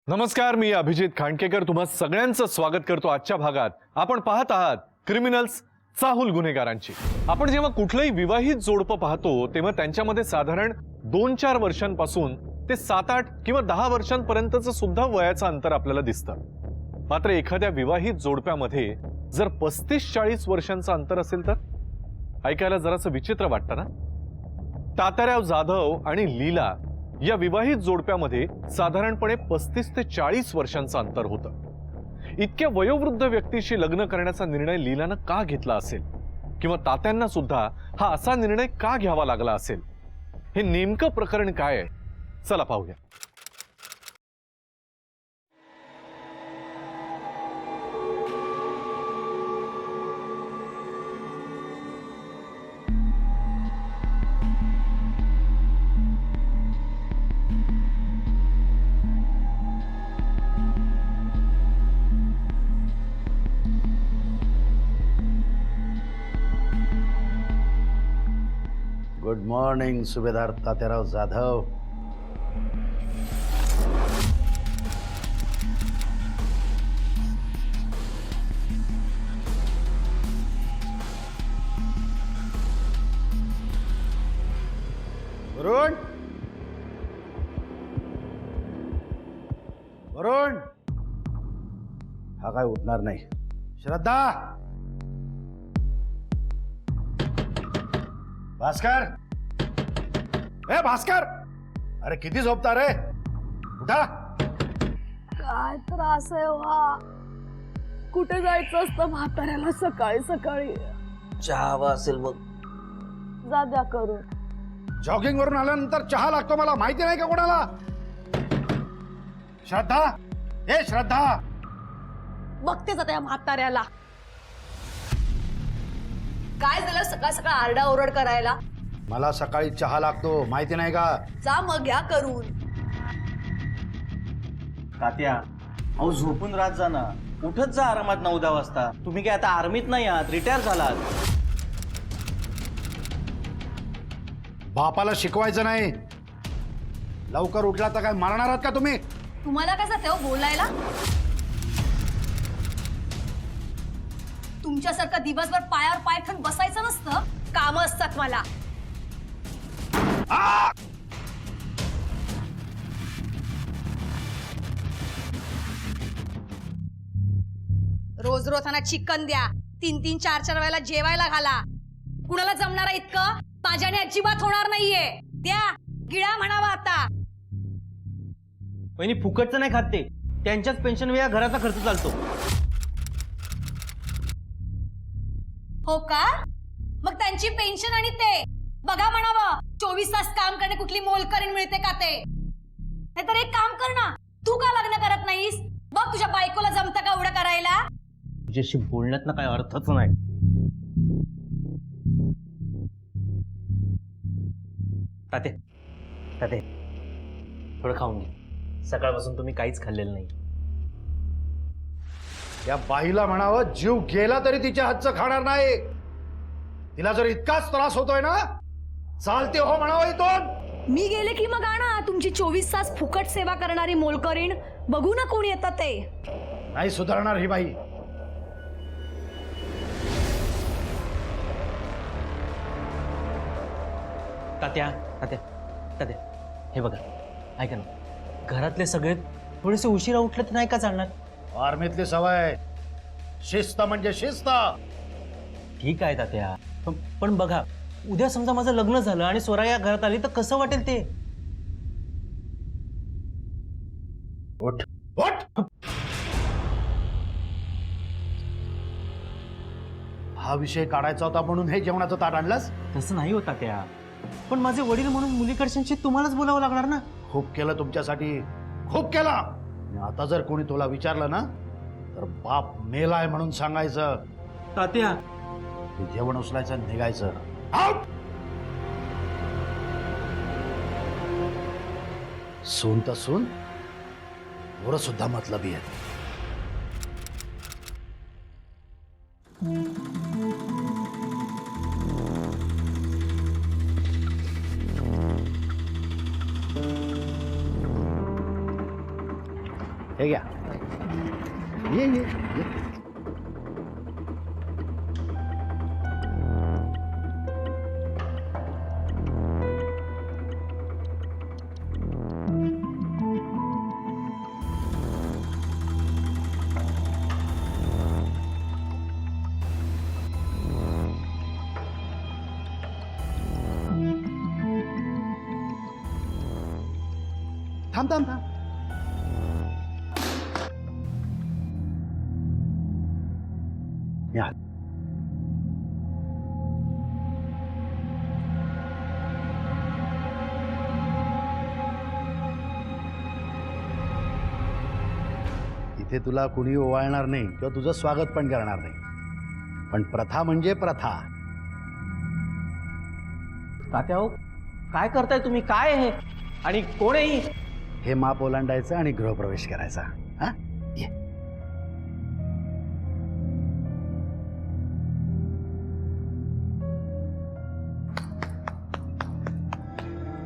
नमस्कार, मी अभिजित खांडकेकर तुम्हा सगळ्यांचं स्वागत करतो आजच्या भागात। आपण पाहत आहात क्रिमिनल्स, चाहूल गुन्हेगारांची। आपण जेव्हा कुठलंही विवाहित जोडपं पाहतो तेव्हा त्यांच्यामध्ये साधारण 2-4 वर्षांपासून ते 7-8 किंवा 10 वर्षांपर्यंतचं सुद्धा वयाचं अंतर आपल्याला दिसतं। मात्र एखाद्या विवाहित जोडप्यामध्ये जर 35-40 वर्षांचं अंतर असेल तर ऐकायला जरासं विचित्र वाटतं ना। तात्याराव जाधव आणि लीला या विवाहित जोडप्यामध्ये साधारणपणे 35 ते 40 वर्षांचं अंतर होतं। इतक्या वयोवृद्ध व्यक्तीशी लग्न करण्याचा निर्णय लीलानं का घेतला असेल किंवा तात्यांना सुद्धा हा असा निर्णय का घ्यावा लागला असेल, हे नेमकं प्रकरण काय आहे, चला पाहूया। गुड मॉर्निंग सुभेदार तात्याराव जाधव। वरुण, वरुण, हा काय उठणार नाही। श्रद्धा, भास्कर, ए भास्कर, अरे किती झोपता रे, उठा। काय त्रास आहे वा, कुठे जायचं असतं म्हाताऱ्याला सकाळी सकाळी। चहा हवा असेल बघ, जा द्या करून। जॉगिंग वरून आल्यानंतर चहा लागतो, मला माहिती नाही का कोणाला। श्रद्धा, ए श्रद्धा, बघतेच आता या म्हाताऱ्याला काय झालं, सकाळ सकाळ आरडा ओरड करायला। मला सकाळी चहा लागतो, माहिती नाही का। जा मग घ्या करून। तात्या अहो झोपून राहत जा ना, उठत जा आरामात 9-10 वाजता। तुम्ही काय आता आर्मीत नाही आहात, रिटायर झालात। बापाला शिकवायचं नाही, लवकर उठला तर काय मारणार आहात का तुम्ही। तुम्हाला कसं तेव्हा बोलायला, तुमच्यासारखं दिवसभर पायावर पाय ठेवून बसायचं नसतं, काम असतात मला। रोज रोज त्यांना चिकन द्या, 3-3, 4-4 वेळेला जेवायला घाला। कुणाला जमणार आहे इतकं, माझ्याने अजिबात होणार नाहीये। द्या, गिळा म्हणावा आता। वहिनी फुकटचं नाही खात ते, त्यांच्याच पेन्शन वेळा घराचा खर्च चालतो। हो का, मग त्यांची पेन्शन आणि ते बघा म्हणावं, 24 तास काम करणे कुठली मोलकरीण मिळते का ते। नाहीतर एक काम कर ना, तू का लग्न करत नाहीस, बघ तुझ्या बायकोला जमतं का एवढं करायला। तुझ्याशी बोलण्यात ना काय अर्थच नाही। ताते ताते थोडं खाऊन घे, सकाळपासून तुम्ही काहीच खाल्लेलं नाही। या बाईला म्हणावं, जीव गेला तरी तिच्या हातचं खाणार नाही। तिला जर इतकाच त्रास होतोय ना, चालते हो म्हणावं इथून। मी गेले की मग आणा तुमची 24 तास फुकट सेवा करणारी मोलकरीण, बघू ना कोण येतं ते। नाही सुधारणार ही बाई। तात्या तात्या तात्या हे बघा, ऐका ना, घरातले सगळे थोडेसे उशिरा उठले तर नाही का चालणार। आर्मीतली सवय, शिस्त म्हणजे शिस्त। ठीक आहे तात्या, पण बघा, उद्या समजा माझं लग्न झालं आणि स्वरा या घरात आली तर कसं वाटेल ते। उठ उठ। हा विषय काढायचा होता म्हणून हे जेवणाचं ताट आणलंस। तसं नाही होता त्या, पण माझे वडील म्हणून मुलीकडच्यांशी तुम्हालाच बोलावं लागणार ना। खूप केलं तुमच्यासाठी, खूप केला। आता जर कोणी तुला विचारलं ना, तर बाप मेलाय म्हणून सांगायचं। तात्या ते जेवण उचलायचं, निघायचं। आउट। सून तर सून, पोरं सुद्धा मतलबी आहे। हे घ्या. ये ये ये. थांब थांब थांब. या. इथे तुला कुणी ओवाळणार नाही किंवा तुझं स्वागत पण करणार नाही, पण प्रथा म्हणजे प्रथा. तात्या हो, काय करताय तुम्ही? काय आहे हे? आणि कोण आहे ही? हे माप ओलांडायचं आणि गृहप्रवेश करायचा. हा ये.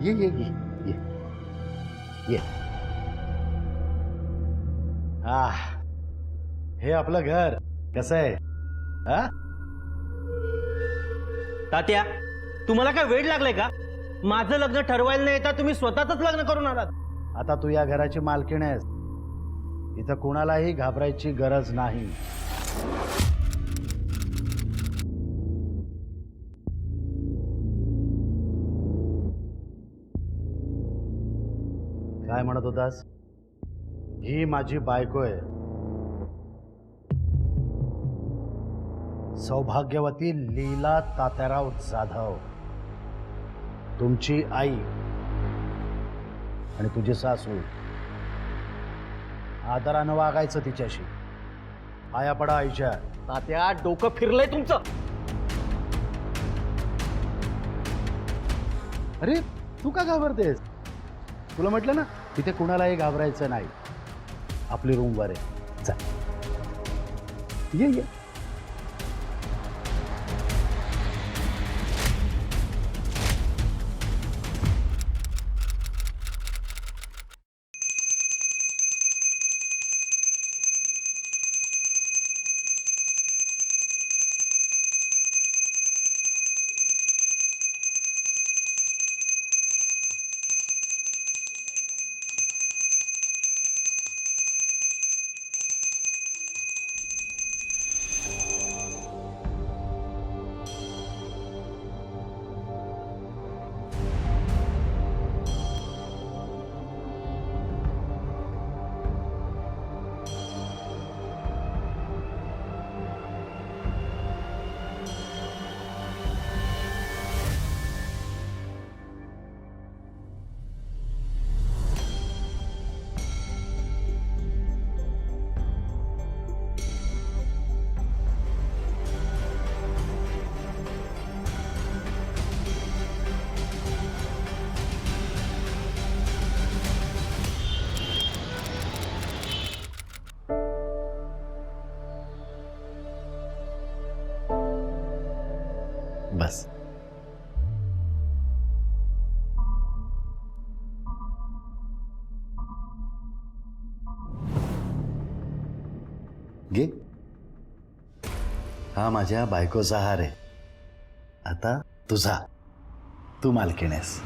ये ये ये ये ये. हे आपलं घर कसं आहे? हा तात्या, तुम्हाला काय वेळ लागलाय का? माझं लग्न ठरवायला नाही येता तुम्ही स्वतःच लग्न करून आलात. आता तू या घराची मालकीण आहेस. इथं कुणालाही घाबरायची गरज नाही. काय म्हणत होतास? ही माझी बायको आहे, सौभाग्यवती लीला तात्याराव जाधव, तुमची आई आणि तुझी सासू. आदरानं वागायचं तिच्याशी. पाया पडा आईच्या. तात्या, डोकं फिरलंय तुमचं. अरे तू का घाबरतेस? तुला म्हटलं ना तिथे कुणालाही घाबरायचं नाही. आपली रूम वर आहे. चल ये ये. बस. घे. हा माझ्या बायकोचा हार आहे. आता तुझा. तू मालकीण आहेस.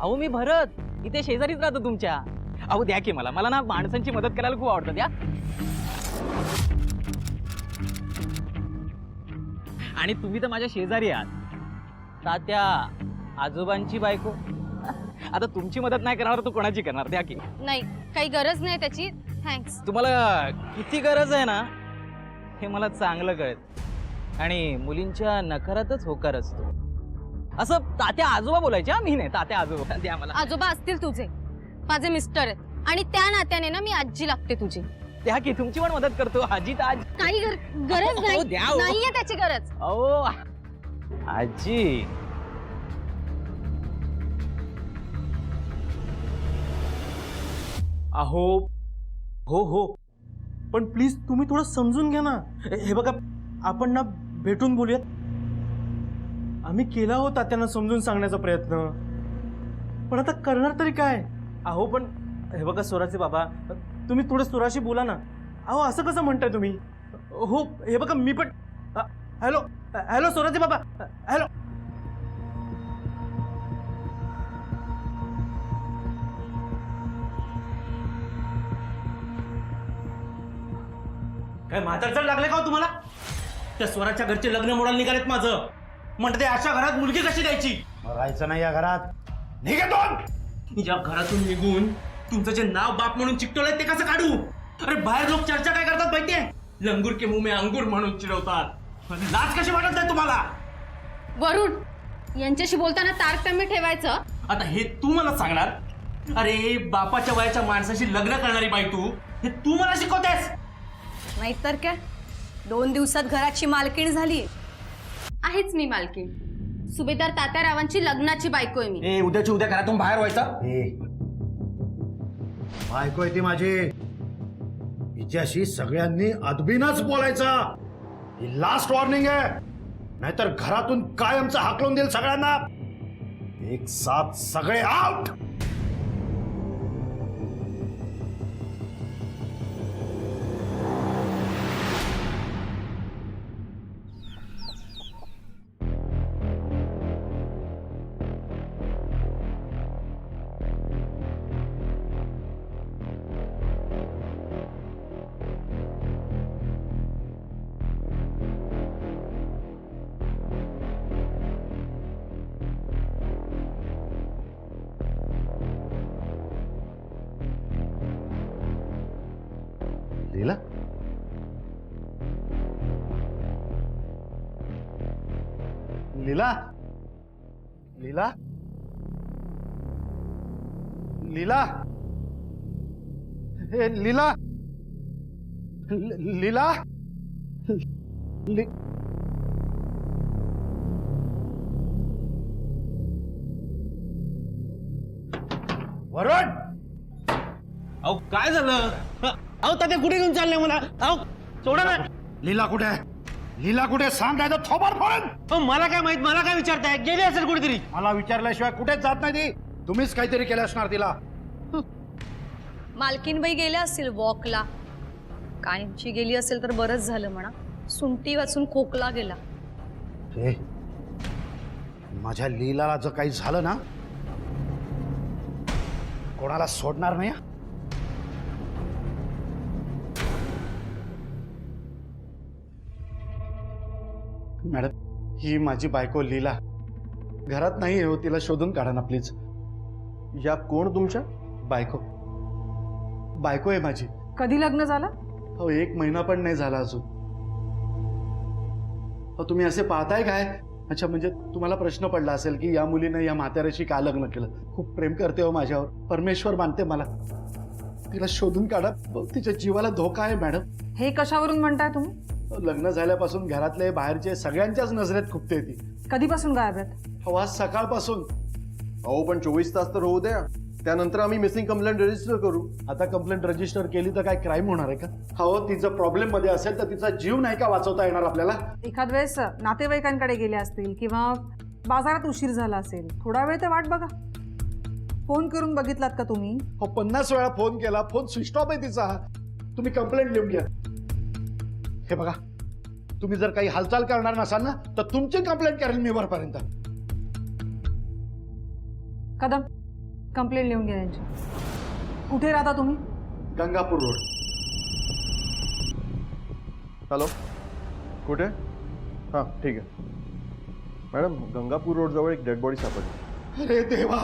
अहो मी भरत, इथे शेजारीच राहतो तुमच्या. अहो द्या की मला मला ना माणसांची मदत करायला खूप आवडतं. द्या. आणि तुम्ही तर माझ्या शेजारी आहात. तात्या, आजोबांची बायको. आता तुमची मदत नाही करणार तर कोणाची करणार? द्या की. नाही, काही गरज नाही त्याची. थँक्स. तुम्हाला किती गरज आहे ना हे मला चांगलं कळत. आणि मुलींच्या नकारातच होकार असतो असं तात्या आजोबा बोलायचे. मी नाही, तात्या आजोबा. द्या मला. आजोबा असतील तुझे, माझे मिस्टर आहेत आणि त्या नात्याने ना मी आजी लागते तुझी. द्या की, तुमची पण मदत करतो. आजी तर आज काही गरज नाही. अहो, द्या हो. नाहीये त्याची गरज. अहो आजी, अहो हो हो, पण प्लीज तुम्ही थोडं समजून घ्या ना. हे बघा, आपण ना भेटून बोलूयात. आम्ही केला होता त्यांना समजून सांगण्याचा प्रयत्न, पण आता करणार तरी काय. अहो पण हे बघा स्वराचे बाबा, तुम्ही थोडं स्वराशी बोला ना. अहो असं कसं म्हणताय तुम्ही. हो हे बघा मी पण. हॅलो हॅलो स्वराचे बाबा, हॅलो. काय म्हातारचण लागले का हो तुम्हाला. त्या स्वराच्या घरचे लग्न मोडायला निघालेत माझं. म्हणते अशा घरात मुलगी कशी द्यायची. राहायचं नाही या घरात. निघेतून. या घरातून निघून तुमचं जे नाव बाप म्हणून चिकटवलंय ते कसं काढू. अरे बाहेर लोक चर्चा काय करतात माहितीये. लंगूर के मुंह में अंगूर म्हणून चिडवतात. लाज कशी वाटत नाही तुम्हाला. वरुण यांच्याशी बोलताना तारतम्य ठेवायचं. आता हे तू मला सांगणार. अरे बापाच्या वयाच्या माणसाशी लग्न करणारी बाई तू, हे तू मला शिकवतेस. नाहीतर काय, 2 दिवसात घराची मालकीण झाली. आहेच मी मालकीण. सुभेदार तात्यारावांची लग्नाची बायको आहे मी. उद्याची उद्या घरातून बाहेर व्हायचं. बायको आहे ती माझी. हिच्याशी सगळ्यांनी अदबीनच बोलायचं. ही लास्ट वॉर्निंग आहे, नाहीतर घरातून कायमचं हाकलून देईल सगळ्यांना. एक साथ सगळे आउट. लीला, लीला, लीला, लीला, हे लीला, लीला, वरुण. अहो काय झालं. अहो तात्या कुठे घेऊन चालले मला. अहो सोडा ना. लीला कुठे आहे? लीला कुठे सांग, नाही तर थोबाड फोडेन. अहो मला काय माहित, मला काय विचारताय. गेली असेल कुठेतरी. मला विचारल्याशिवाय कुठेच जात नाही ती. तुम्हीच काहीतरी केलं असणार तिला. मालकीनबाई गेल्या असतील वॉकला. कायमची गेली असेल तर बरंच झालं म्हणा. सुंटी वाचून खोकला गेला. हे माझ्या लीलाला जर काही झालं ना, कोणाला सोडणार नाही. मॅडम, ही माझी बायको लीला घरात नाही हो. तिला शोधून काढा ना प्लीज. या कोण तुमच्या. बायको बायको आहे माझी. कधी लग्न झालं? हो 1 महिना पण नाही झाला अजून. हो तुम्ही असे पाहताय काय. अच्छा, म्हणजे तुम्हाला प्रश्न पडला असेल की या मुलीने या म्हाताऱ्याशी का लग्न केलं. खूप प्रेम करते हो माझ्यावर. परमेश्वर मानते मला. तिला शोधून काढा. तिच्या जीवाला धोका आहे मॅडम. हे कशावरून म्हणताय तुम्ही? लग्न झाल्यापासून घरातले बाहेरचे सगळ्यांच्याच नजरेत खुपते ती. कधीपासून गायब आहेत? हो आज सकाळपासून. अहो पण 24 तास तर होऊ द्या, त्यानंतर आम्ही मिसिंग कंप्लेंट रजिस्टर करू. आता कंप्लेंट रजिस्टर केली तर काय क्राईम होणार आहे का. हो तिचं प्रॉब्लेम मध्ये असेल तर तिचा जीव नाही का वाचवता येणार आपल्याला. एखाद वेळेस नातेवाईकांकडे गेले असतील किंवा बाजारात उशीर झाला असेल. थोडा वेळ ते वाट बघा. फोन करून बघितलात का तुम्ही? हो 50 वेळा फोन केला. फोन स्विच ऑफ आहे तिचा. तुम्ही कंप्लेंट लिहून घ्या. हे बघा, तुम्ही जर काही हालचाल करणार नसाल ना तर तुमची कंप्लेंट करेल मी वरपर्यंत. कदम, कंप्लेंट लिहून घ्या यांची. कुठे राहता तुम्ही? गंगापूर रोड. हॅलो, कुठे. हां ठीक आहे मॅडम. गंगापूर रोड जवळ एक डेड बॉडी सापडली. अरे देवा.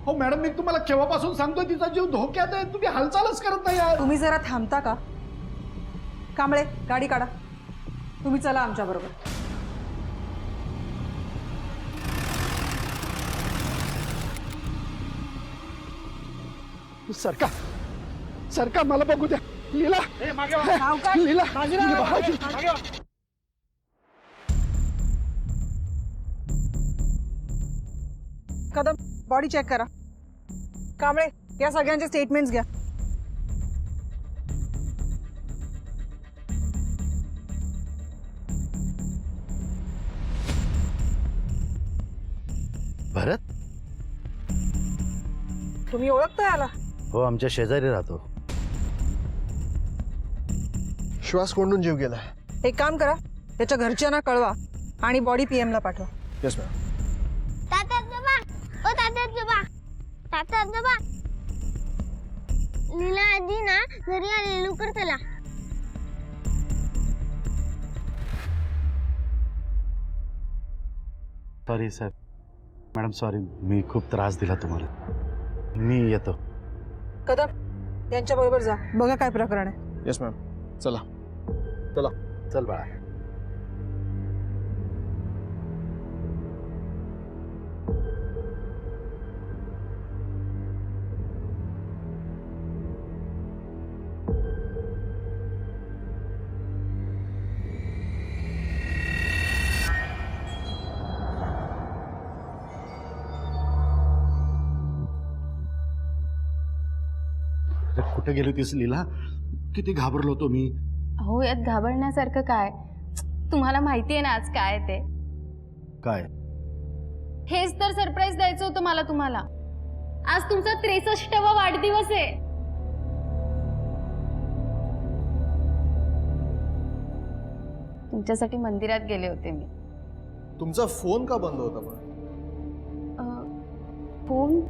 हो मॅडम, मी तुम्हाला केव्हापासून सांगतोय तिचा जीव धोक्यात आहे. तुम्ही हालचालच करत नाही यार. तुम्ही जरा थांबता का? कांबळे, गाडी काढा. तुम्ही चला आमच्या बरोबर. सरका सरका, मला बघू द्या. लीला, सावकाश. लीला, बाजूला. कदम, बॉडी चेक करा. कांबळे, या सगळ्यांचे स्टेटमेंट्स घ्या. भरत? तुम्ही ओळखताय आला? हो, आमच्या शेजारी राहतो. श्वास कोंडून जीव गेलाय. एक काम करा, त्याच्या घरच्यांना कळवा आणि बॉडी PM ला पाठवा. Yes ma'am. तात्या लीला आजी ना घरी आली, लवकर चला. सॉरी साहेब, मॅडम सॉरी, मी खूप त्रास दिला तुम्हाला. मी येतो. कदम यांच्या बरोबर जा, बघा काय प्रकरण आहे. Yes ma'am. चला. चल बाळा. कुठे गेली होतीस लीला? किती घाबरलो होतो मी. हो, यात घाबरण्यासारखं काय? तुम्हाला माहिती आहे ना आज काय ते. काय? हेच तर सरप्राईज द्यायचं होतं मला तुम्हाला. आज तुमचा 63वा वाढदिवस आहे. तुमच्यासाठी मंदिरात गेले होते मी. तुमचा फोन का बंद होता पण? फोन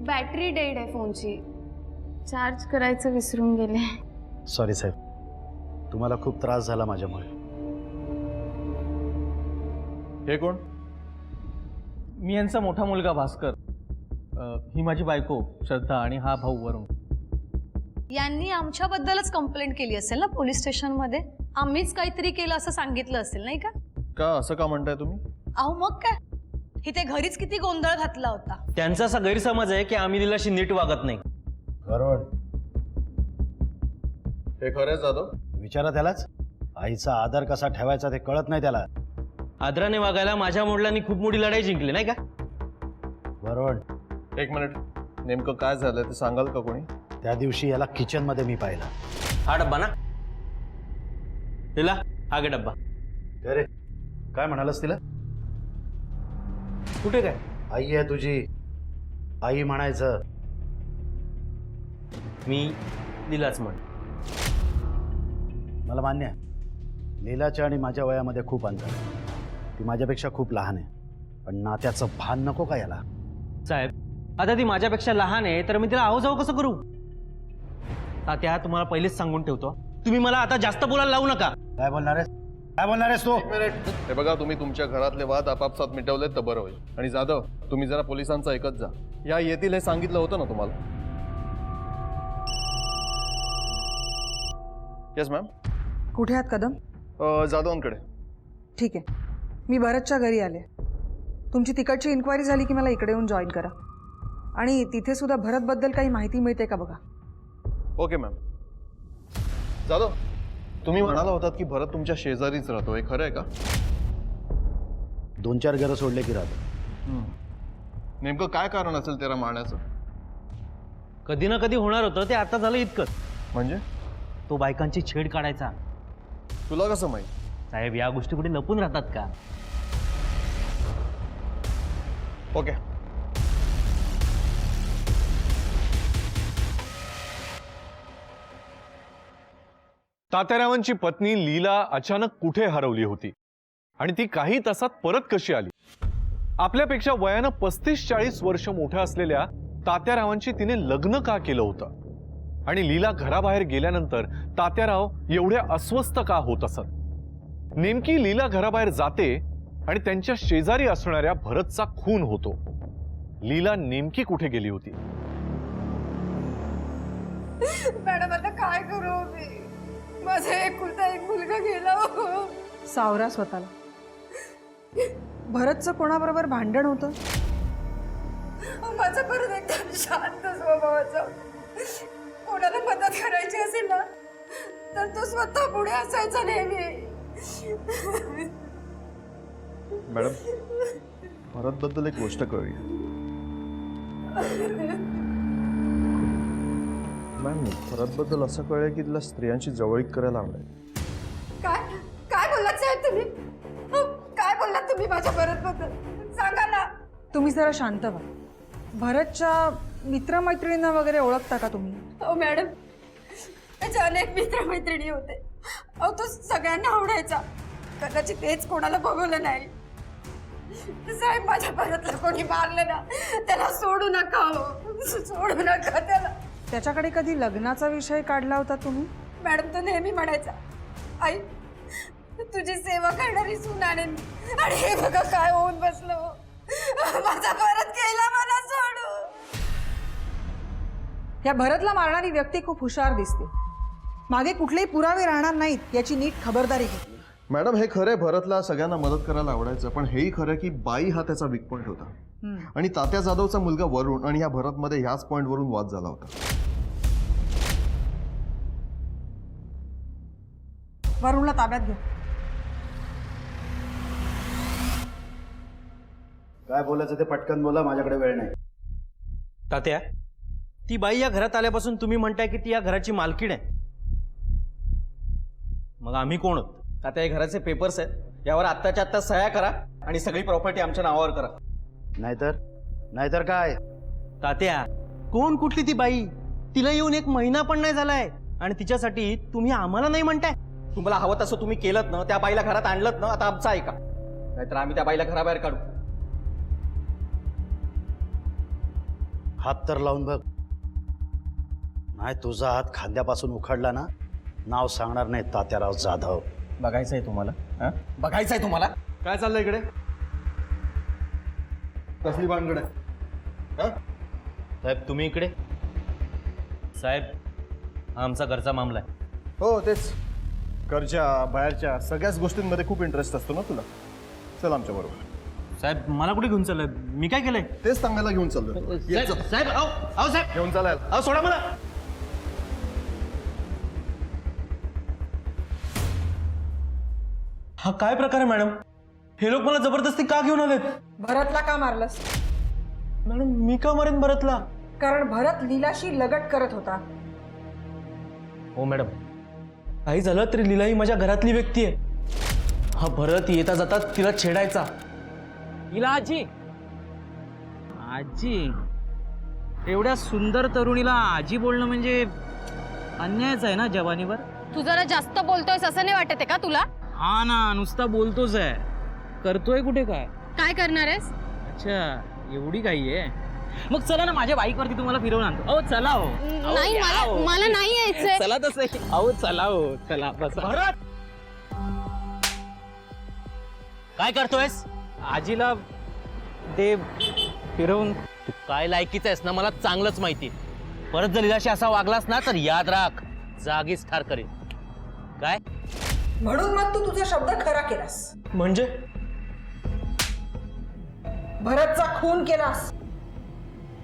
बॅटरी डेड आहे फोनची. चार्ज करायचं विसरून गेले. सॉरी साहेब, तुम्हाला खूप त्रास झाला माझ्यामुळे. हे कोण? मी यांचा मोठा मुलगा भास्कर. ही माझी बायको श्रद्धा आणि हा भाऊ वरुण. यांनी आमच्याबद्दलच कंप्लेंट केली असेल ना पोलीस स्टेशनमध्ये. आम्हीच काहीतरी केलं असं सांगितलं असेल, नाही का? का असं का म्हणताय तुम्ही? अहो मग काय, इथे घरीच किती गोंधळ घातला होता. त्यांचा असा गैरसमज आहे की आम्ही लीलाशी नीट वागत नाही. वरुण, हे खरं आहे जाधव? विचारा त्यालाच. आईचा आदर कसा ठेवायचा ते कळत नाही त्याला. आदराने वागायला माझ्या वडिलांनी खूप मोठी लढाई जिंकली, नाही का? वरुण, एक मिनिट, नेमकं काय झालंय ते सांगाल का कोणी? त्या दिवशी याला किचन मध्ये मी पाहिला. हा डब्बा ना? लीला, हा गे डब्बा. अरे काय म्हणालस तिला? कुठे काय? आई आहे तुझी, आई म्हणायचं. मी लीलाच म्हण. मला मान्य आहे, लीलाच्या आणि माझ्या वयामध्ये खूप अंतर आहे. ती माझ्यापेक्षा खूप लहान आहे, पण नात्याचं भान नको का याला? साहेब, आता ती माझ्यापेक्षा लहान आहे तर मी तिला आहो जाऊ कसं करू? तात्या, तुम्हाला पहिलेच सांगून ठेवतो, तुम्ही मला आता जास्त बोलायला लावू नका. काय बोलणार आहेस? काय बोलणार आहेस तू? एक मिनिट. हे बघा, तुम्ही तुमच्या घरातले वाद आपापसात मिटवलेत तर बरं होईल. आणि जाधव, तुम्ही जरा पोलिसांचं ऐकत जा. या येतील हे सांगितलं होतं ना तुम्हाला? Yes ma'am. कुठे आहात कदम? जाधवांकडे. ठीक आहे, मी भरतच्या घरी आले. तुमची तिकडची इन्क्वायरी झाली की मला इकडे येऊन जॉईन करा. आणि तिथे सुद्धा भरतबद्दल काही माहिती मिळते का बघा. Okay ma'am. जाधव, तुम्ही म्हणाला होतात की भरत तुमच्या शेजारीच राहतो, हे खरं आहे का? 2-4 घरं सोडले की राहतो. नेमकं काय कारण असेल त्याला मारण्याचं? कधी ना कधी होणार होतं ते, आता झालं इतकंच. म्हणजे तो बायकांची छेड काढायचा. तुला कसं माहित? साहेब, या गोष्टी कुठे लपून राहतात का? ओके. तात्यारावांची पत्नी लीला अचानक कुठे हरवली होती आणि ती काही तासात परत कशी आली? आपल्यापेक्षा वयानं 35-40 वर्ष मोठ्या असलेल्या तात्यारावांची तिने लग्न का केलं होतं? आणि लीला घराबाहेर गेल्यानंतर तात्याराव एवढ्या अस्वस्थ का होत असत? नेमकी लीला घराबाहेर जाते आणि त्यांच्या शेजारी असणाऱ्या भरतचा खून होतो. लीला नेमकी कुठे गेली होती? मॅडम, आता काय करू मी? माझा एकुलता एक मुलगा गेला. सावरा स्वतःला. भरतचं कोणाबरोबर भांडण होतं? माझा परत एकदम शांत स्वभावाचा. कोणाला मदत करायची असेल ना तर तो स्वतः पुढे असायचा नेहमी. मॅडम, भरतबद्दल एक गोष्ट कळली. मॅम, भरतबद्दल असं कळलं की तिला स्त्रियांशी जवळीक करायला आवडेल. काय काय बोललात साहेब तुम्ही? काय बोललात तुम्ही माझ्या भरत बद्दल? सांगा ना. तुम्ही जरा शांत व्हा. भरतच्या मित्रमैत्रिणींना वगैरे ओळखता का तुम्ही? हो मॅडम, त्याचे अनेक मित्रमैत्रिणी होते. अहो तो सगळ्यांना आवडायचा. कदाचित तेच कोणाला बघवलं नाही. साहेब, माझ्या भरतला कोणी मारलं ना, त्याला सोडू नका. हो, सोडू नका त्याला. त्याच्याकडे कधी लग्नाचा विषय काढला होता तुम्ही? मॅडम, तो नेहमी म्हणायचा, आई तुझी सेवा करणारी सून आणेन. आणि हे बघा काय होऊन बसलो. माझा भरत गेला मला सोडू. या भरतला मारणारी व्यक्ती खूप हुशार दिसते. मागे कुठलेही पुरावे राहणार नाहीत याची नीट खबरदारी घेतली. मॅडम, हे खरंय भरतला सगळ्यांना मदत करायला आवडायचं, पण हेही खरं की बाई हा त्याचा वीक पॉईंट होता. आणि तात्या जाधवचा मुलगा वरुण आणि ह्या भरतमध्ये ह्याच पॉईंटवरून वाद झाला होता. वरुणला ताब्यात घ्या. काय बोलायचं ते पटकन बोला, माझ्याकडे वेळ नाही. तात्या, ती बाई या घरात आल्यापासून तुम्ही म्हणताय की ती या घराची मालकीण आहे. मग आम्ही कोण आहोत? तात्या, हे घराचे पेपर्स आहेत, यावर आत्ताच्या आत्ता सह्या करा आणि सगळी प्रॉपर्टी आमच्या नावावर करा. नाहीतर काय? तात्या, कोण कुठली ती बाई? तिला येऊन 1 महिना पण नाही झालाय आणि तिच्यासाठी तुम्ही आम्हाला नाही म्हणताय? तुम्हाला हवं तसं तुम्ही केलं ना, त्या बाईला घरात आणलं ना, आता आमचं ऐका, नाहीतर आम्ही त्या बाईला घराबाहेर काढू. हात तर लावून बघ. नाही तुझा हात खांद्यापासून उखडला ना, नाव सांगणार नाही तात्याराव जाधव. बघायचंय तुम्हाला? बघायचंय तुम्हाला? काय चाललंय इकडे? कसली भानगड आहे? साहेब, तुम्ही इकडे? साहेब, हा आमचा घरचा मामला आहे. हो तेच, घरच्या बाहेरच्या सगळ्याच गोष्टींमध्ये खूप इंटरेस्ट असतो ना तुला. चल आमच्या बरोबर. साहेब, मला कुठे घेऊन चाललंय? मी काय केलंय? तेच सांगायला घेऊन चाललोय. ये चल. साहेब, अहो साहेब, घेऊन चालायला. अहो सोडा मला. हा काय प्रकार आहे मॅडम? हे लोक मला जबरदस्ती का घेऊन आलेत? भरतला का मारलंस? मॅडम, मी का मारेन भरतला? कारण भरत लीलाशी लगट करत होता. हो मॅडम, काही झालं तरी लीला ही माझ्या घरातली व्यक्ती आहे. हा भरत येता जाता तिला छेडायचा. हिला आजी, आजी, एवढ्या सुंदर तरुणीला आजी बोलणं म्हणजे अन्यायच आहे ना जवानीवर. तू जरा जास्त बोलतोयस असं नाही वाटत आहे का तुला? हा ना, नुसता बोलतोच आहे, करतोय कुठे काय? काय करणार आहेस? अच्छा, एवढी काही आहे. मग चला ना, माझ्या बाईकवरती तुम्हाला फिरवून आणतो. अहो चला. हो नाही, मला नाही यायचंय. चला तसं. अहो चला, हो चला बस. भरत, काय करतोयस? आजीला ते फिरवून. तू काय लायकीचा आहेस ना मला चांगलंच माहिती. परत जर लीलाशी असा वागलास ना तर याद राख, जागीच ठार करेल. काय? म्हणून मग तू तुझा शब्द खरा केलास. म्हणजे? भरतचा खून केलास.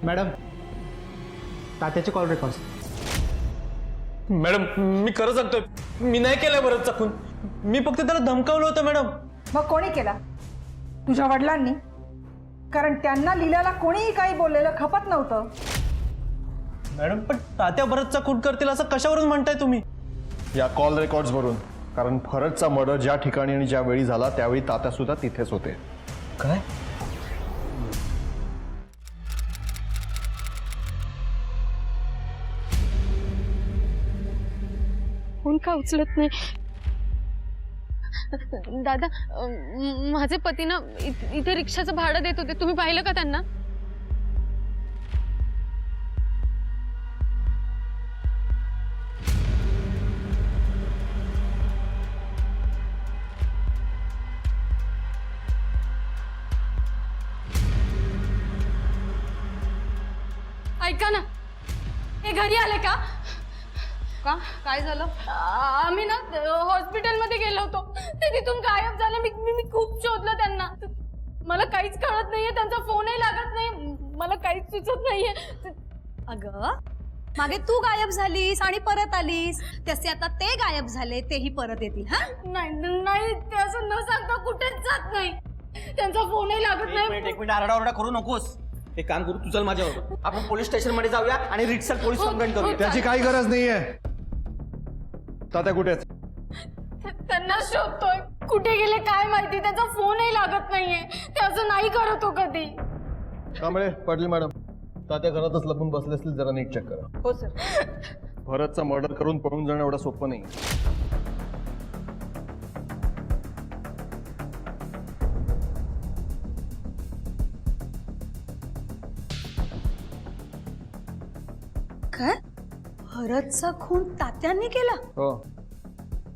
मॅडम, तात्याचे कॉल रेकॉर्ड. मॅडम, मी खरं सांगतोय, मी नाही केलं भरतचा खून. मी फक्त त्याला धमकावलं होतं मॅडम. मग कोणी केला? तुझ्या वडिलांनी? कारण त्यांना लीलाला कोणीही काही बोललेलं खपत नव्हतं. मॅडम, पण तात्या भरतचा खून करतील असं कशावरून म्हणताय तुम्ही? या कॉल रेकॉर्ड्स वरून. कारण भरतचा मर्डर ज्या ठिकाणी आणि ज्या वेळी झाला त्यावेळी तात्या सुद्धा तिथेच होते. काय? फोन का उचलत नाही? दादा, माझे पती ना इथे रिक्षाचं भाडं देत होते, तुम्ही पाहिलं का त्यांना? ऐका ना, हे घरी आले का? का? काय झालं? आम्ही ना हॉस्पिटलमध्ये गेलो होतो, ते तिथून गायब झाले. मी खूप शोधलं त्यांना, मला काहीच कळत नाहीये. त्यांचा फोनही लागत नाही, मला काहीच सुचत नाहीये. अगं, मागे तू गायब झालीस आणि परत आलीस, तसे आता ते गायब झाले, तेही परत येतील. हा नाही, ते असं न सांगता कुठेच जात नाही. त्यांचा फोनही लागत नाही. एक मिनिट आरडाओरडा करू नकोस. एक काम करू, तू चल माझ्यावर, आपण पोलीस स्टेशन मध्ये जाऊया आणि रिक्षा पोलीस कंप्लेंट करूया. त्याची काही गरज नाहीये. तात्या कुठेच? त्यांना शोधतोय, कुठे गेले काय माहिती. त्यांचा फोनही लागत लागत नाहीये. ते असं नाही करत हो कधी. कांबळे, पाटील मॅडम, तात्या घरातच लपून बसले असतील, जरा नीट चेक करा. हो सर. भरतचा मर्डर करून पळून जाणं एवढं सोपं नाही. काय भरतचा खून तात्यांनी केला? हो,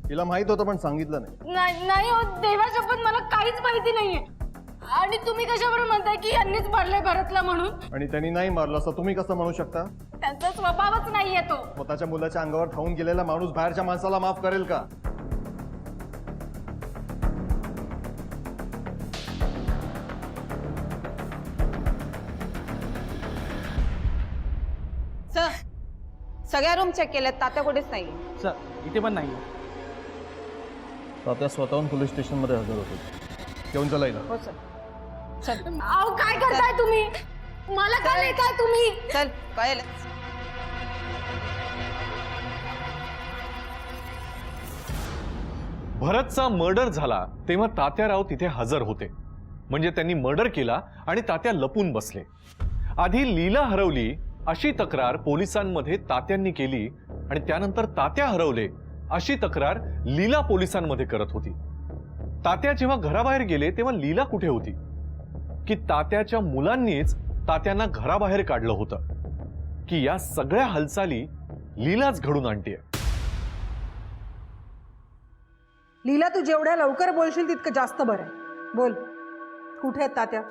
तिला माहित होतं पण सांगितलं नाही. नाही हो देवाशपथ, मला काहीच माहिती नाहीये. आणि तुम्ही कशावर म्हणताय की यांनीच मारलंय भरतला म्हणून? आणि त्यांनी नाही मारलं असं तुम्ही कसं म्हणू शकता? त्यांचा स्वभावच नाहीये तो. स्वतःच्या मुलाच्या अंगावर खाऊन गेलेला माणूस बाहेरच्या माणसाला माफ करेल का? सर, सगळ्या रूम चेक केल्यात, तात्या कुठेच नाही. सर इथे पण नाही. तात्या स्वतःहून पोलीस स्टेशनमध्ये हजर होते. घेऊन चला हिला. हो सर. चल अहो काय करताय तुम्ही? मला का नेताय तुम्ही? चल, कळेल. भरतचा मर्डर झाला तेव्हा तात्याराव तिथे हजर होते. म्हणजे त्यांनी मर्डर केला आणि तात्या लपून बसले. आधी लीला हरवली अशी तक्रार पोलिसांमध्ये तात्यांनी केली आणि त्यानंतर तात्या हरवले अशी तक्रार लीला पोलिसांमध्ये करत होती. तात्या जेव्हा घराबाहेर गेले तेव्हा लीला कुठे होती? की तात्याच्या मुलांनीच तात्यांना घराबाहेर काढलं होतं? की या सगळ्या हालचाली लीलाच घडून आणतेय? लीला, तू जेवढ्या लवकर बोलशील तितकं जास्त बरं आहे. बोल, कुठे आहेत तात्या?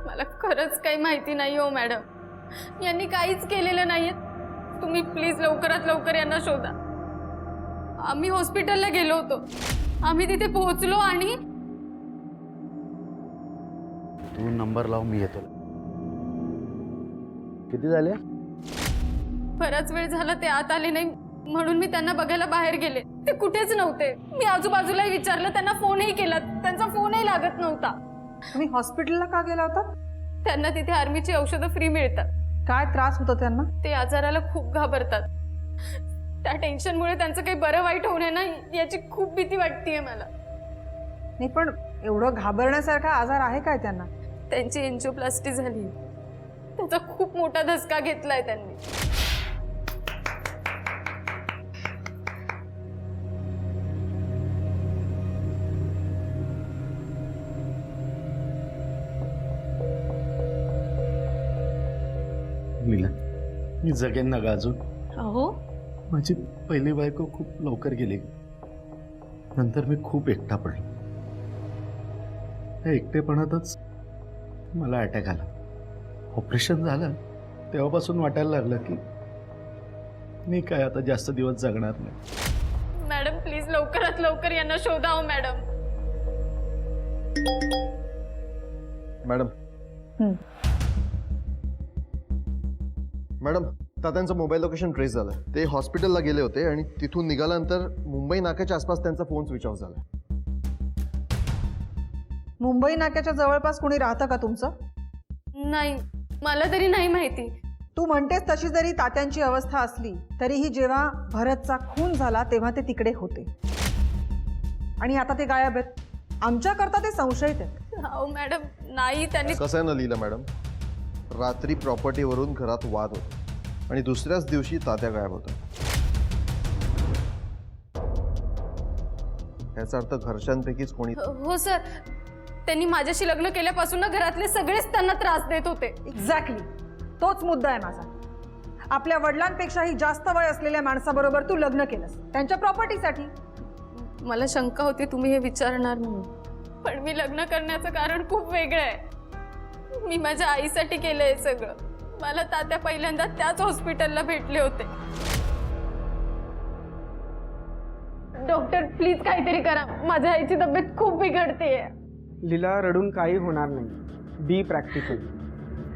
मला खरंच काही माहिती नाही हो मॅडम. यांनी काहीच केलेलं नाहीये. तुम्ही प्लीज लवकरात लवकर यांना शोधा. आम्ही हॉस्पिटलला गेलो होतो. आम्ही तिथे पोहोचलो आणि तू नंबर लाव, मी येतो. किती झाले? बराच वेळ झाला ते आत आले नाही, म्हणून मी त्यांना बघायला बाहेर गेले. ते कुठेच नव्हते. मी आजूबाजूलाही विचारलं, त्यांना फोनही केला, त्यांचा फोनही लागत नव्हता. तुम्ही हॉस्पिटलला का गेला होता? त्यांना तिथे आर्मीची औषधं फ्री मिळतात. काय त्रास होता त्यांना? ते आजाराला खूप घाबरतात. त्या टेन्शनमुळे त्यांचं काही बरं वाईट होऊ नये ना, याची खूप भीती वाटतेय मला. नाही, पण एवढं घाबरण्यासारखा आजार आहे काय त्यांना? त्यांची एन्जिओप्लास्टी झाली. त्याचा खूप मोठा धसका घेतलाय त्यांनी. लीला, मी जगेन ना ग अजून? अहो माझी पहिली बायको खूप लवकर गेली. नंतर मी खूप एकटा पडलो. त्या एकटेपणातच मला अटॅक आला. ऑपरेशन झालं तेव्हापासून वाटायला लागलं की मी काय आता जास्त दिवस जगणार नाही. मॅडम प्लीज लवकरात लवकर यांना शोधा हो मॅडम. मॅडम, मॅडम, तात्यांचं मोबाईल लोकेशन ट्रेस झालं. ते हॉस्पिटलला गेले होते आणि तिथून निघाल्यानंतर मुंबई नाक्याच्या आसपास त्यांचा फोन स्विच ऑफ झाला. मुंबई नाक्याच्या जवळपास कोणी राहतं का तुमचं? नाही, मला तरी नाही माहिती. तू म्हणतेस तशी जरी तात्यांची अवस्था असली तरीही जेव्हा भरतचा खून झाला तेव्हा ते तिकडे होते आणि आता ते गायब आहेत. आमच्याकरता ते संशयित आहेत. अहो मॅडम नाही, त्यांनी कसं आहे ना लीला मॅडम, रात्री प्रॉपर्टीवरून घरात वाद होता आणि दुसऱ्याच दिवशी तात्या गायब होता. याचा अर्थ घरच्यांपैकीच कोणी. हो सर, त्यांनी माझ्याशी लग्न केल्यापासून ना घरातले सगळेच त्यांना त्रास देत होते. एक्झॅक्टली, तोच मुद्दा आहे माझा. आपल्या वडिलांपेक्षाही जास्त वय असलेल्या माणसाबरोबर तू लग्न केलंस त्यांच्या प्रॉपर्टीसाठी. मला शंका होती तुम्ही हे विचारणार म्हणून, पण मी लग्न करण्याचं कारण खूप वेगळं आहे. मी माझ्या आईसाठी केलंय सगळं. मला तात्या पहिल्यांदा त्याच हॉस्पिटलला भेटले होते. डॉक्टर प्लीज काहीतरी करा, माझ्या आईची तब्येत खूप बिघडतेय. लीला, रडून काही होणार नाही. बी प्रॅक्टिकल.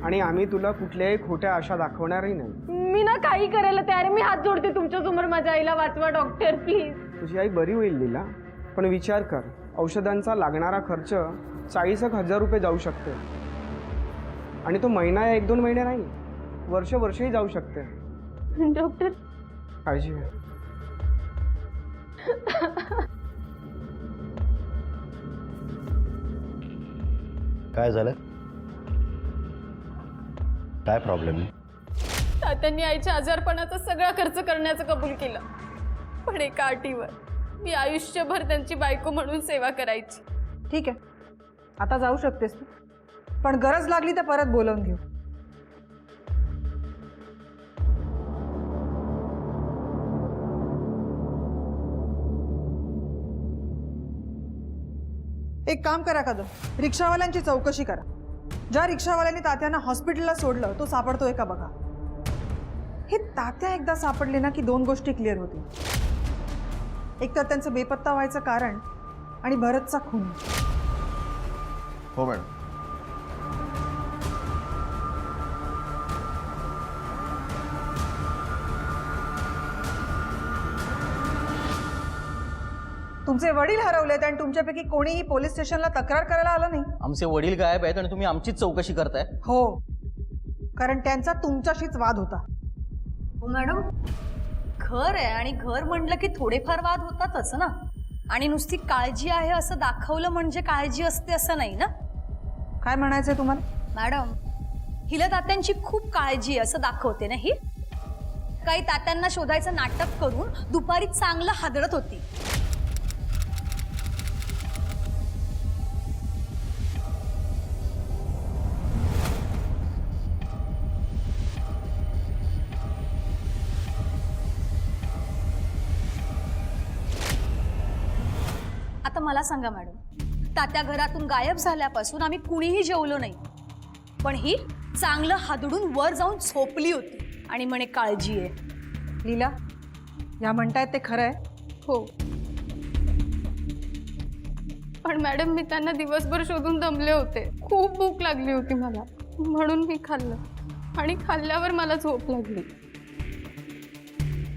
आणि आम्ही तुला कुठल्याही खोट्या आशा दाखवणारही नाही. मी ना काही करायला तयार आहे. मी हात जोडते तुमच्या समोर, माझ्या आईला वाचवा डॉक्टर प्लीज. तुझी आई बरी होईल लीला, पण विचार कर, औषधांचा लागणारा खर्च 40,000 रुपये जाऊ शकते. आणि तो महिना या 1-2 महिने नाही, वर्षही जाऊ शकते. डॉक्टर काळजी घे. काय झालं? काय प्रॉब्लेम आहे? तात्यांनी आईच्या आजारपणाचा सगळा खर्च करण्याचं कबूल केलं, पण एका अटीवर, मी आयुष्यभर त्यांची बायको म्हणून सेवा करायची. ठीक आहे, आता जाऊ शकतेस तू, पण गरज लागली तर परत बोलावून घेऊ. एक काम करा कदम, रिक्षावाल्यांची चौकशी करा. ज्या रिक्षावाल्यांनी तात्यांना हॉस्पिटलला सोडलं तो सापडतोय का बघा. हे तात्या एकदा सापडले ना की दोन गोष्टी क्लिअर होतील. एक तर त्यांचं बेपत्ता व्हायचं कारण आणि भरतचा खून. हो मॅडम. तुमचे वडील हरवलेत आणि तुमच्यापैकी कोणीही पोलीस स्टेशनला तक्रार करायला आलं नाही. आमचे वडील गायब आहेत आणि तुम्ही आमचीच चौकशी करताय. हो, कारण त्यांचा तुमच्याशीच वाद होता. हो मॅडम, घर आहे आणि घर म्हणलं की थोडेफार वाद होतातच ना. आणि नुसती काळजी आहे असं दाखवलं म्हणजे काळजी असते असं नाही ना. काय म्हणायचंय तुम्हाला? मॅडम, हिला तात्यांची खूप काळजी आहे असं दाखवते ना ही. काही तात्यांना शोधायचं नाटक करून दुपारी चांगलं हादरत होती. आता मला सांगा मॅडम, तात्या घरातून गायब झाल्यापासून आम्ही कुणीही जेवलो नाही, पण ही चांगलं हादडून वर जाऊन झोपली होती आणि म्हणे काळजी आहे. लीला, या म्हणतायत ते खरं आहे? हो, पण मॅडम मी त्यांना दिवसभर शोधून दमले होते. खूप भूक लागली होती मला, म्हणून मी खाल्लं आणि खाल्ल्यावर मला झोप लागली.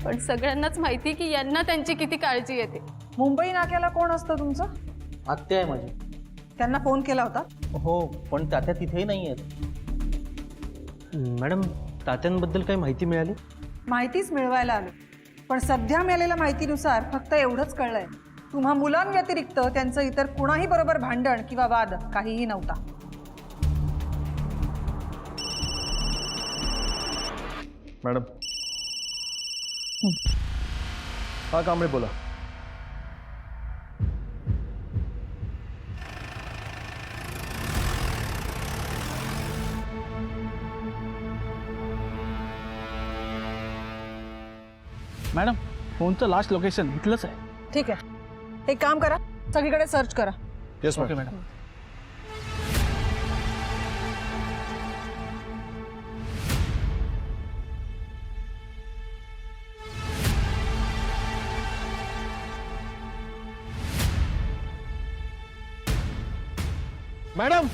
पण सगळ्यांनाच माहिती की यांना त्यांची किती काळजी येते. मुंबई नाक्याला कोण असतं तुमचं? आत्या आहे माझी. त्यांना फोन केला होता? हो, पण तात्या तिथेही नाही आहेत. मॅडम, तात्यांबद्दल काही माहिती मिळाली? माहितीच मिळवायला आलो, पण सध्या मिळालेल्या माहितीनुसार फक्त एवढंच कळलंय, तुम्हा मुलांव्यतिरिक्त त्यांचं इतर कुणाही बरोबर भांडण किंवा वाद काहीही नव्हता. मॅडम. हा कांबळे बोला. मॅडम, फोनचं लास्ट लोकेशन इथलंच आहे. ठीक आहे, एक काम करा, सगळीकडे सर्च करा. Yes okay madam. Madam,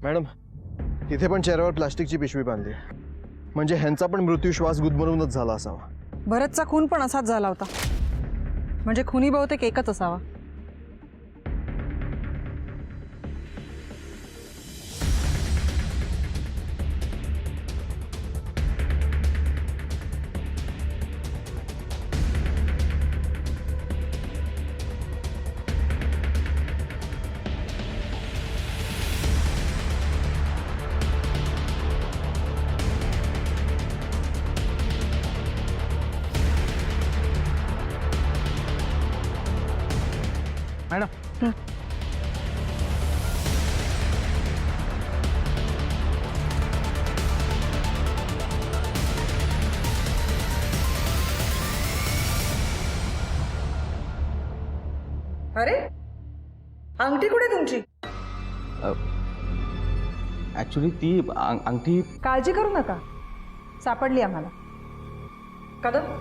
madam, इथे पण चेहऱ्यावर प्लास्टिकची पिशवी बांधली, म्हणजे ह्यांचा पण मृत्यू श्वास गुदमरूनच झाला असावा. भरतचा खून पण असाच झाला होता, म्हणजे खुनी बहुतेक एकच असावा. मॅडम, अरे, अंगठी कुठे तुमची? ऍक्च्युली ती अंगठी. काळजी करू नका, सापडली आम्हाला. कदम,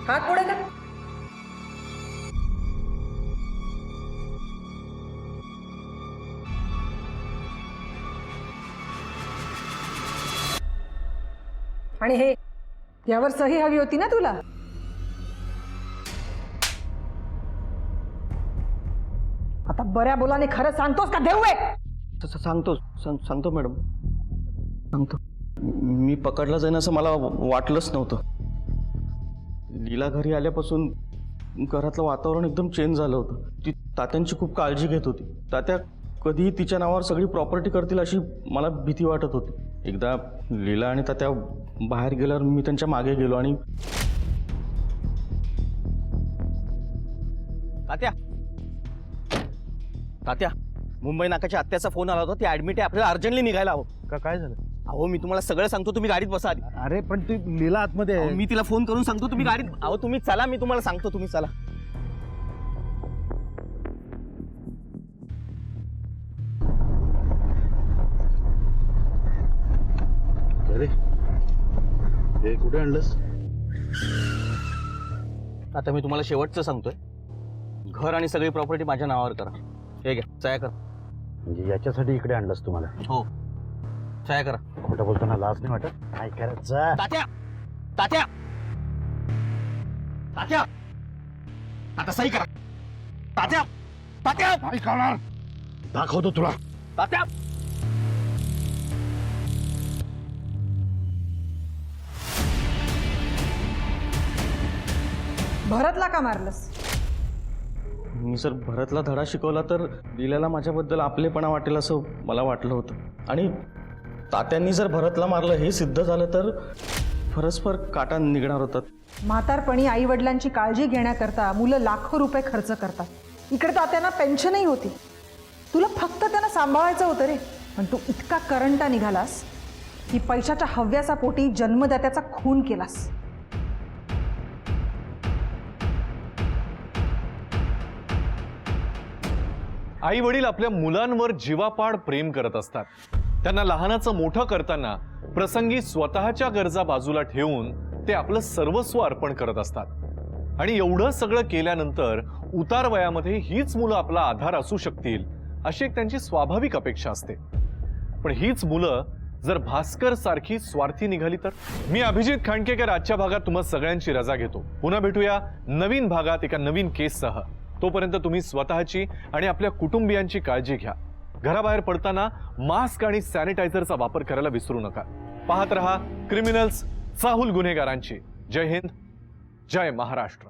हात पुढे का? आणि हे, यावर सही हवी होती ना तुला? आता बऱ्या बोलाने खरं सांगतोस का देऊ? सांगतो मॅडम, सांगतो. मी पकडला जाईन असं मला वाटलंच नव्हतं. लीला घरी आल्यापासून घरातलं वातावरण एकदम चेंज झालं होतं. ती तात्यांची खूप काळजी घेत होती. तात्या कधीही तिच्या नावावर सगळी प्रॉपर्टी करतील अशी मला भीती वाटत होती. एकदा लीला आणि तात्या बाहेर गेल्यावर मी त्यांच्या मागे गेलो आणि तात्या मुंबई नाकाच्या आत्याचा फोन आला होता. ती ऍडमिट आहे, आपल्याला अर्जंटली निघायला हवं. का काय झालं? अहो मी तुम्हाला सगळं सांगतो, तुम्ही गाडीत बसा आधी. अरे पण ती लीला आतमध्ये अहो, मी तिला फोन करून सांगतो, तुम्ही गाडीत. अहो तुम्ही चला, मी तुम्हाला सांगतो, तुम्ही चला. अरे हे कुठे आणलंस? आता मी तुम्हाला शेवटचं सांगतोय, घर आणि सगळी प्रॉपर्टी माझ्या नावावर करा. हे घ्या, सह्या करा. म्हणजे याच्यासाठी इकडे आणलंस तुम्हाला? हो, सह्या करा. खोटं बोलताना लाज नाही वाटत? काय करायचं? तात्या तात्या तात्या आता सही करा. तात्या तात्या काय करणार? दाखवतो तुला. तात्या भरतला का मारलंस? मी जर भरतला धडा शिकवला तर लीलाला माझ्याबद्दल आपलेपणा वाटेल असं मला वाटलं होतं. आणि तात्यांनी जर भरतला मारलं हे सिद्ध झालं तर परस्पर काटा निघणार होतात. म्हातारपणी आई वडिलांची काळजी घेण्याकरता मुलं लाखो रुपये खर्च करतात. इकडे तात्यांना पेन्शनही होती. तुला फक्त त्यांना सांभाळायचं होतं रे, पण तू इतका करंटा निघालास की पैशाच्या हव्यासा पोटी जन्मदात्याचा खून केलास. आई वडील आपल्या मुलांवर जीवापाड प्रेम करत असतात. त्यांना लहानाचं मोठं करताना प्रसंगी स्वतःच्या गरजा बाजूला ठेवून ते आपलं सर्वस्व अर्पण करत असतात. आणि एवढं सगळं केल्यानंतर उतार वयामध्ये हीच मुलं आपला आधार असू शकतील अशी एक त्यांची स्वाभाविक अपेक्षा असते. पण हीच मुलं जर भास्कर सारखी स्वार्थी निघाली तर? मी अभिजित खांडकेकर आजच्या भागात तुम्हा सगळ्यांची रजा घेतो. पुन्हा भेटूया नवीन भागात एका नवीन केससह. तोपर्यंत तुम्ही स्वतःची आणि आपल्या कुटुंबियांची काळजी घ्या. घराबाहेर पडताना मास्क आणि सॅनिटायझरचा वापर करायला विसरू नका. पाहत रहा क्रिमिनल्स चाहूल गुन्हेगारांची. जय हिंद, जय महाराष्ट्र.